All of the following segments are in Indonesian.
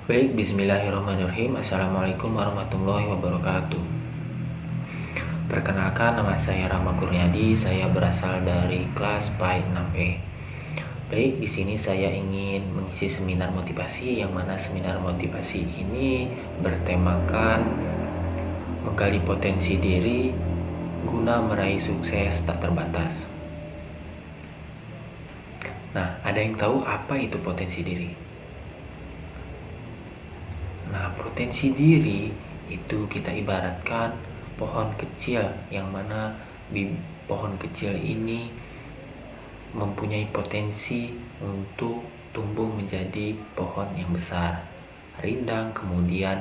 Baik, bismillahirrahmanirrahim. Assalamualaikum warahmatullahi wabarakatuh. Perkenalkan, nama saya Rama Kurniadi. Saya berasal dari kelas PAI 6E. Baik, di sini saya ingin mengisi seminar motivasi, yang mana seminar motivasi ini bertemakan menggali potensi diri guna meraih sukses tak terbatas. Nah, ada yang tahu apa itu potensi diri? Nah, potensi diri itu kita ibaratkan pohon kecil, yang mana pohon kecil ini mempunyai potensi untuk tumbuh menjadi pohon yang besar, rindang, kemudian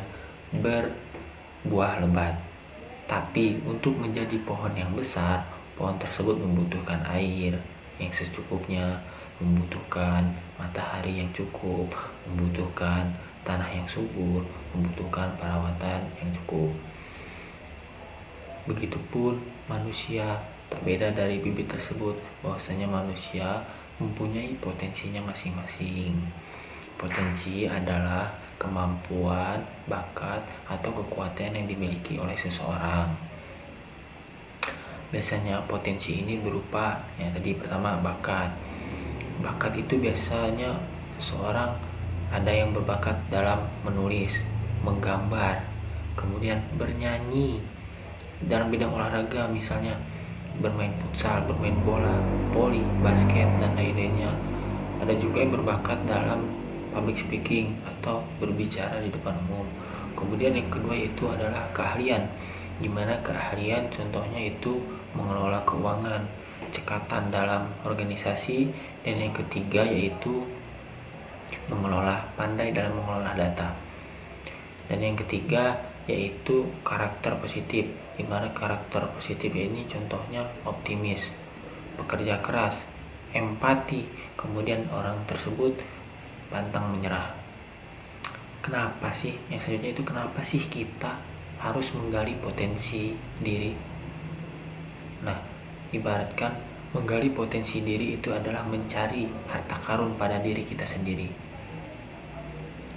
berbuah lebat. Tapi untuk menjadi pohon yang besar, pohon tersebut membutuhkan air yang secukupnya, membutuhkan matahari yang cukup, membutuhkan tanah yang subur, membutuhkan perawatan yang cukup. Begitupun manusia, tak beda dari bibit tersebut, bahwasanya manusia mempunyai potensinya masing-masing. Potensi adalah kemampuan, bakat, atau kekuatan yang dimiliki oleh seseorang. Biasanya potensi ini berupa, yang tadi pertama, bakat. Bakat itu biasanya seseorang ada yang berbakat dalam menulis, menggambar, kemudian bernyanyi, dalam bidang olahraga misalnya bermain futsal, bermain bola, voli, basket, dan lain-lainnya. Ada juga yang berbakat dalam public speaking atau berbicara di depan umum. Kemudian yang kedua itu adalah keahlian, dimana keahlian contohnya itu mengelola keuangan, cekatan dalam organisasi, dan yang ketiga yaitu pandai dalam mengelola data. Dan yang ketiga yaitu karakter positif, dimana karakter positif ini contohnya optimis, bekerja keras, empati, kemudian orang tersebut pantang menyerah. Kenapa sih? Yang selanjutnya itu kenapa sih kita harus menggali potensi diri? Nah, ibaratkan menggali potensi diri itu adalah mencari harta karun pada diri kita sendiri.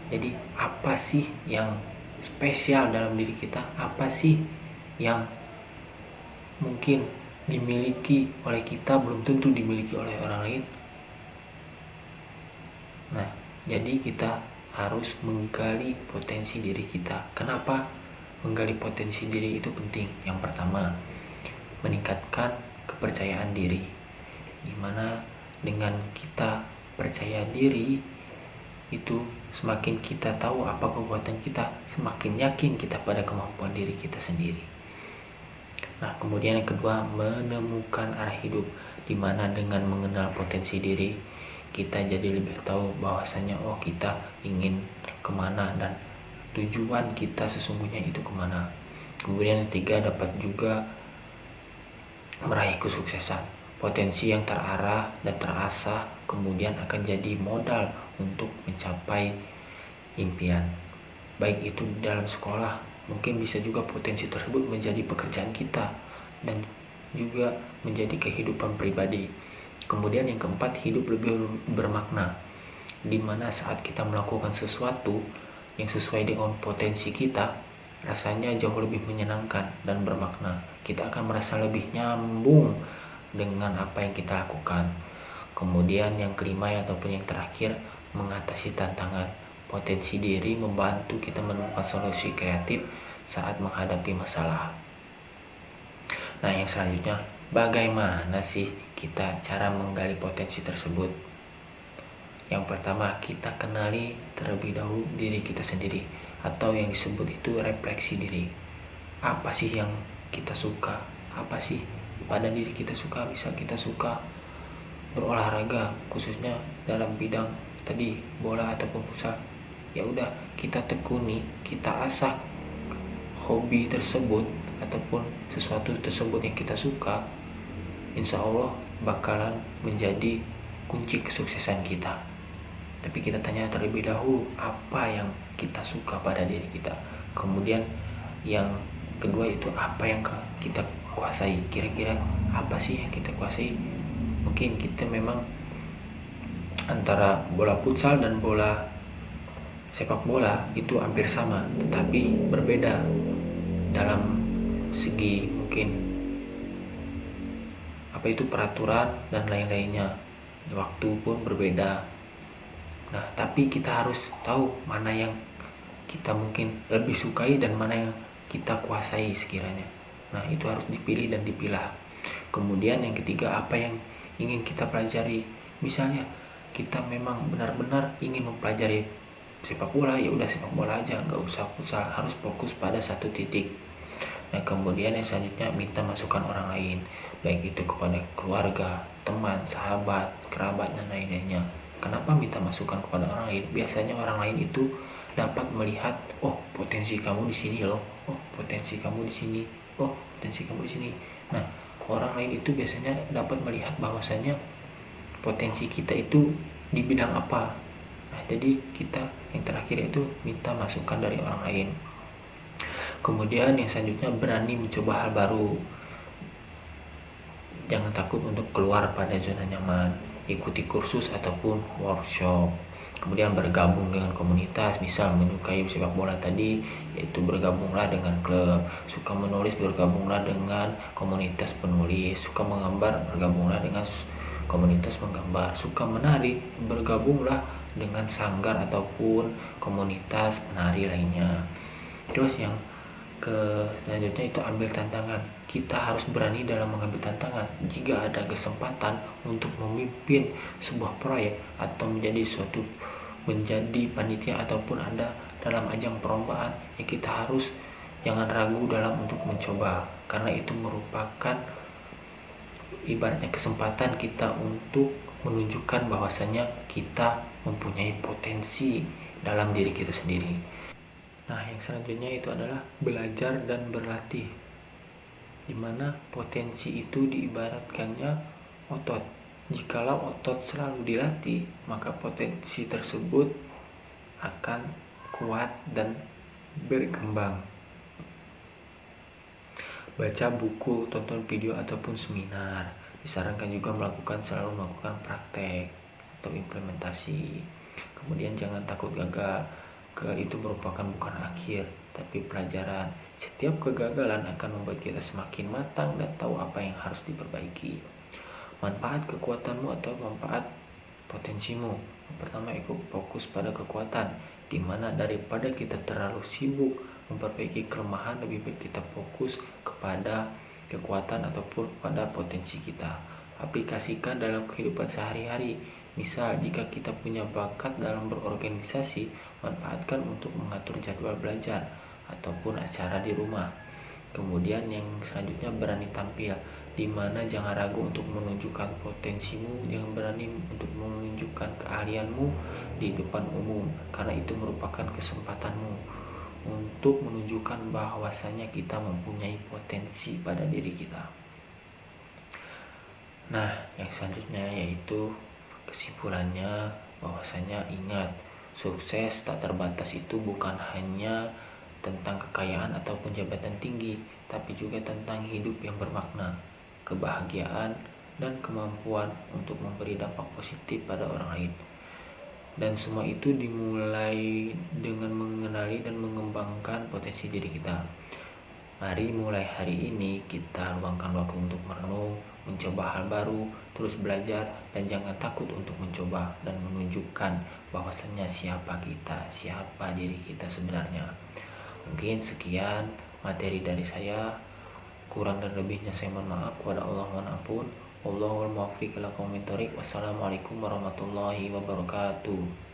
Jadi apa sih yang spesial dalam diri kita? Apa sih yang mungkin dimiliki oleh kita belum tentu dimiliki oleh orang lain? Nah, jadi kita harus menggali potensi diri kita. Kenapa menggali potensi diri itu penting? Yang pertama, meningkatkan kepercayaan diri, dimana dengan kita percaya diri itu semakin kita tahu apa kekuatan kita, semakin yakin kita pada kemampuan diri kita sendiri. Nah, kemudian yang kedua, menemukan arah hidup, dimana dengan mengenal potensi diri kita jadi lebih tahu bahwasanya kita ingin kemana dan tujuan kita sesungguhnya itu kemana. Kemudian yang ketiga, dapat juga meraih kesuksesan. Potensi yang terarah dan terasah kemudian akan jadi modal untuk mencapai impian. Baik itu di dalam sekolah, mungkin bisa juga potensi tersebut menjadi pekerjaan kita dan juga menjadi kehidupan pribadi. Kemudian yang keempat, hidup lebih bermakna, dimana saat kita melakukan sesuatu yang sesuai dengan potensi kita, rasanya jauh lebih menyenangkan dan bermakna. Kita akan merasa lebih nyambung dengan apa yang kita lakukan. Kemudian yang kelima ataupun yang terakhir, mengatasi tantangan. Potensi diri membantu kita menemukan solusi kreatif saat menghadapi masalah. Nah, yang selanjutnya, bagaimana sih kita cara menggali potensi tersebut? Yang pertama, kita kenali terlebih dahulu diri kita sendiri, atau yang disebut itu refleksi diri. Apa sih yang kita suka? Apa sih pada diri kita suka? Bisa kita suka berolahraga, khususnya dalam bidang tadi bola ataupun futsal. Ya udah, kita tekuni, kita asah hobi tersebut ataupun sesuatu tersebut yang kita suka. Insya Allah bakalan menjadi kunci kesuksesan kita. Tapi kita tanya terlebih dahulu apa yang kita suka pada diri kita. Kemudian yang kedua itu apa yang kita kuasai. Kira-kira apa sih yang kita kuasai? Mungkin kita memang antara bola futsal dan bola sepak bola itu hampir sama, tetapi berbeda dalam segi mungkin apa itu peraturan dan lain-lainnya. Waktu pun berbeda. Nah, tapi kita harus tahu mana yang kita mungkin lebih sukai dan mana yang kita kuasai sekiranya. Nah, itu harus dipilih dan dipilah. Kemudian yang ketiga, apa yang ingin kita pelajari. Misalnya kita memang benar-benar ingin mempelajari sepak bola, ya udah sepak bola aja, nggak usah futsal, harus fokus pada satu titik. Nah, kemudian yang selanjutnya, minta masukan orang lain, baik itu kepada keluarga, teman, sahabat, kerabat, dan lain-lainnya. Kenapa minta masukan kepada orang lain? Biasanya orang lain itu dapat melihat, oh potensi kamu di sini loh, oh potensi kamu di sini, oh potensi kamu di sini. Nah, orang lain itu biasanya dapat melihat bahwasanya potensi kita itu di bidang apa. Nah, jadi kita yang terakhir itu minta masukan dari orang lain. Kemudian yang selanjutnya, berani mencoba hal baru. Jangan takut untuk keluar pada zona nyaman, ikuti kursus ataupun workshop. Kemudian bergabung dengan komunitas, misal menyukai sepak bola tadi, yaitu bergabunglah dengan klub. Suka menulis, bergabunglah dengan komunitas penulis. Suka menggambar, bergabunglah dengan komunitas menggambar. Suka menari, bergabunglah dengan sanggar ataupun komunitas menari lainnya. Terus yang selanjutnya itu ambil tantangan. Kita harus berani dalam mengambil tantangan. Jika ada kesempatan untuk memimpin sebuah proyek atau menjadi panitia ataupun ada dalam ajang perlombaan, ya kita harus jangan ragu dalam untuk mencoba, karena itu merupakan ibaratnya kesempatan kita untuk menunjukkan bahwasanya kita mempunyai potensi dalam diri kita sendiri. Nah, yang selanjutnya itu adalah belajar dan berlatih, dimana potensi itu diibaratkannya otot. Jikalau otot selalu dilatih, maka potensi tersebut akan kuat dan berkembang. Baca buku, tonton video ataupun seminar. Disarankan juga selalu melakukan praktek atau implementasi. Kemudian jangan takut gagal. Gagal itu merupakan bukan akhir, tapi pelajaran. Setiap kegagalan akan membuat kita semakin matang dan tahu apa yang harus diperbaiki. Manfaat kekuatanmu atau manfaat potensimu. Yang pertama, ikut fokus pada kekuatan, dimana daripada kita terlalu sibuk memperbaiki kelemahan, lebih baik kita fokus kepada kekuatan ataupun pada potensi kita. Aplikasikan dalam kehidupan sehari-hari. Misal, jika kita punya bakat dalam berorganisasi, manfaatkan untuk mengatur jadwal belajar ataupun acara di rumah. Kemudian yang selanjutnya, berani tampil, dimana jangan ragu untuk menunjukkan potensimu, jangan berani untuk menunjukkan keahlianmu di depan umum, karena itu merupakan kesempatanmu untuk menunjukkan bahwasanya kita mempunyai potensi pada diri kita. Nah, yang selanjutnya yaitu kesimpulannya, bahwasanya ingat, sukses tak terbatas itu bukan hanya tentang kekayaan ataupun jabatan tinggi, tapi juga tentang hidup yang bermakna, kebahagiaan, dan kemampuan untuk memberi dampak positif pada orang lain. Dan semua itu dimulai dengan mengenali dan mengembangkan potensi diri kita. Mari mulai hari ini kita luangkan waktu untuk merenung, mencoba hal baru, terus belajar, dan jangan takut untuk mencoba dan menunjukkan bahwasannya siapa kita, siapa diri kita sebenarnya. Mungkin sekian materi dari saya. Kurang dan lebihnya saya mohon maaf, kepada Allah mohon ampun. Wallahul muwaffiq ila aqwamit thoriq. Wassalamualaikum warahmatullahi wabarakatuh.